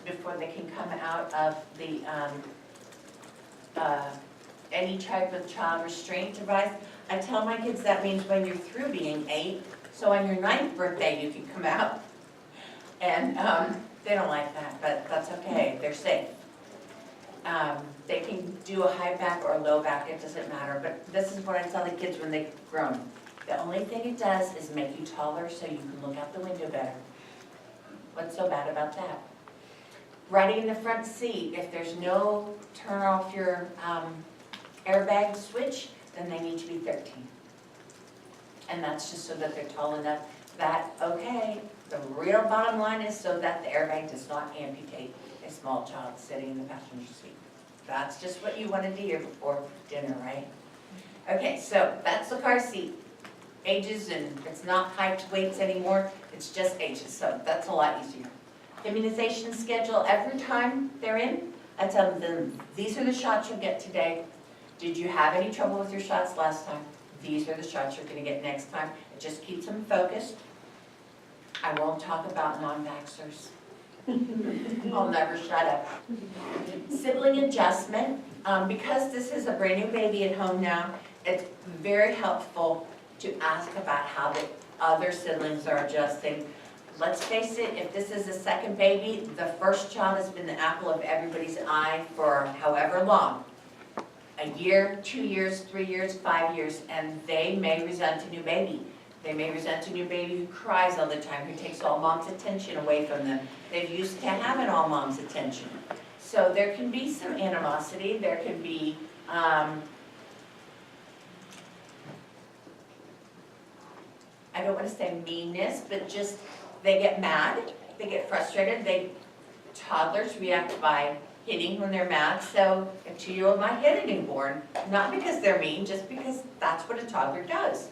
before they can come out of the any type of child restraint device. I tell my kids that means when you're through being 8, so on your 9th birthday you can come out. And they don't like that, but that's okay, they're safe. They can do a high back or a low back, it doesn't matter, but this is what I tell the kids when they've grown. The only thing it does is make you taller so you can look out the window better. What's so bad about that? Riding in the front seat, if there's no turn off your airbag switch, then they need to be 13. And that's just so that they're tall enough that, okay, the real bottom line is so that the airbag does not amputate a small child sitting in the passenger seat. That's just what you wanted to hear before dinner, right? Okay, so that's the car seat. Ages, and it's not height weights anymore, it's just ages, so that's a lot easier. Immunization schedule, every time they're in, I tell them, these are the shots you'll get today. Did you have any trouble with your shots last time? these are the shots you're gonna get next time. It just keeps them focused. I won't talk about non-vaxxers. I'll never shut up. Sibling adjustment, because this is a brand new baby at home now, it's very helpful to ask about how the other siblings are adjusting. Let's face it, if this is a second baby, the first child has been the apple of everybody's eye for however long. A year, 2 years, 3 years, 5 years, and they may resent a new baby. They may resent a new baby who cries all the time, who takes all mom's attention away from them. They're used to having all mom's attention. So there can be some animosity, there can be, I don't want to say meanness, but just they get mad, they get frustrated. Toddlers react by hitting when they're mad, so a 2-year-old might hit a newborn, not because they're mean, just because that's what a toddler does.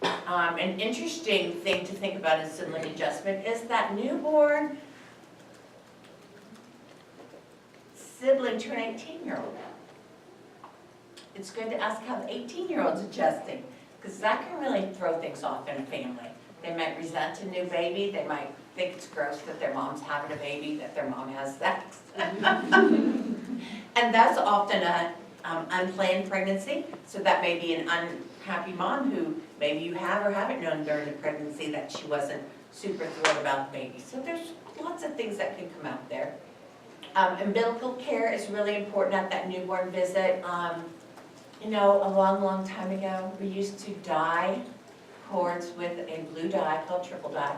An interesting thing to think about in sibling adjustment is that newborn sibling to an 18-year-old. It's good to ask how the 18-year-old's adjusting, because that can really throw things off in a family. They might resent a new baby, they might think it's gross that their mom's having a baby, that their mom has sex. And that's often an unplanned pregnancy, so that may be an unhappy mom who maybe you have or haven't known during the pregnancy that she wasn't super thrilled about the baby. So there's lots of things that can come out there. Umbilical care is really important at that newborn visit. You know, a long time ago, we used to dye cords with a blue dye called triple dye.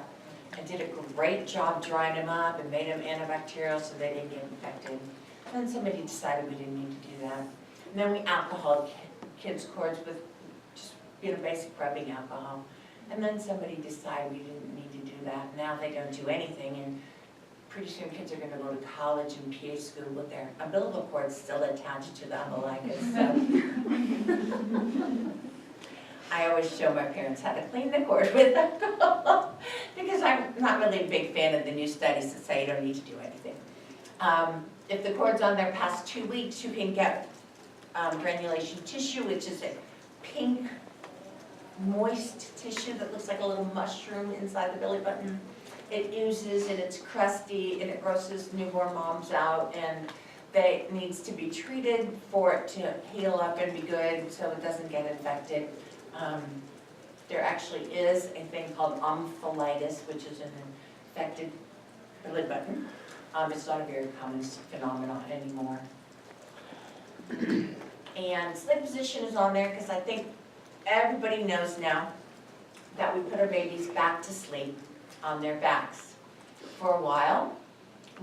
And did a great job drying them up and made them antibacterial so they didn't get infected. And then somebody decided we didn't need to do that. And then we alcoholed kids' cords with just, you know, basic rubbing alcohol. And then somebody decided we didn't need to do that. Now they don't do anything, and pretty soon kids are gonna go to college and PA school with their umbilical cords still attached to the umbilicus, so. I always show my parents how to clean the cord with alcohol, because I'm not really a big fan of the new studies that say you don't need to do anything. If the cord's on there past 2 weeks, you can get granulation tissue, which is a pink, moist tissue that looks like a little mushroom inside the belly button. It oozes and it's crusty and it grosses newborn moms out, and it needs to be treated for it to heal up and be good so it doesn't get infected. There actually is a thing called omphalitis, which is an infected belly button. It's not a very common phenomenon anymore. And sleep position is on there because I think everybody knows now that we put our babies back to sleep on their backs. For a while,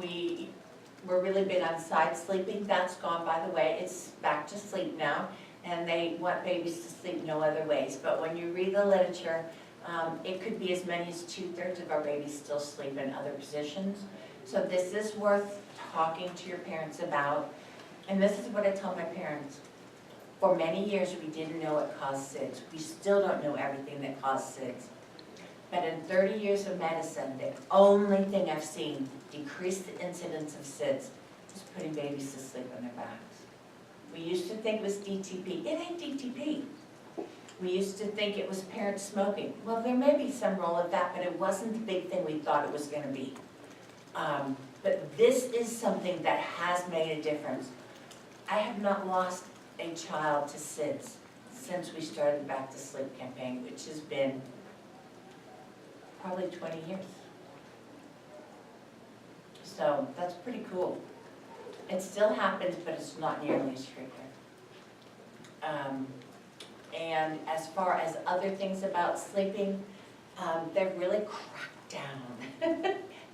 we were really big on side sleeping. That's gone, by the way. It's back to sleep now. And they want babies to sleep no other ways. But when you read the literature, it could be as many as 2/3 of our babies still sleep in other positions. So this is worth talking to your parents about. And this is what I tell my parents. For many years, we didn't know what caused SIDS. We still don't know everything that caused SIDS. But in 30 years of medicine, the only thing I've seen decrease the incidence of SIDS is putting babies to sleep on their backs. We used to think it was DTP. It ain't DTP. We used to think it was parents smoking. Well, there may be some role of that, but it wasn't the big thing we thought it was going to be. But this is something that has made a difference. I have not lost a child to SIDS since we started the Back to Sleep campaign, which has been probably 20 years. So that's pretty cool. It still happens, but it's not nearly as frequent. And as far as other things about sleeping, they're really cracked down.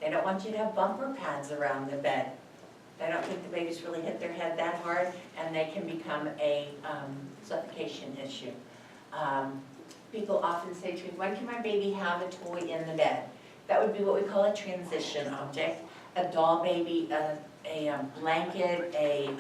They don't want you to have bumper pads around the bed. They don't think the babies really hit their head that hard, and they can become a suffocation issue. People often say to me, when can my baby have a toy in the bed? That would be what we call a transition object. A doll baby, a blanket, a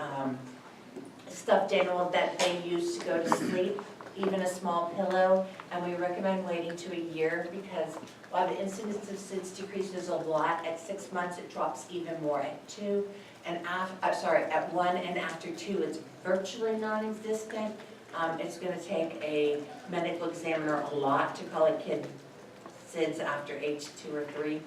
stuffed animal that they use to go to sleep, even a small pillow. And we recommend waiting to a year because while the incidence of SIDS decreases a lot, at 6 months it drops even more. At 2 and at 1 and after 2 it's virtually non-existent. It's gonna take a medical examiner a lot to call a kid SIDS after age 2 or 3.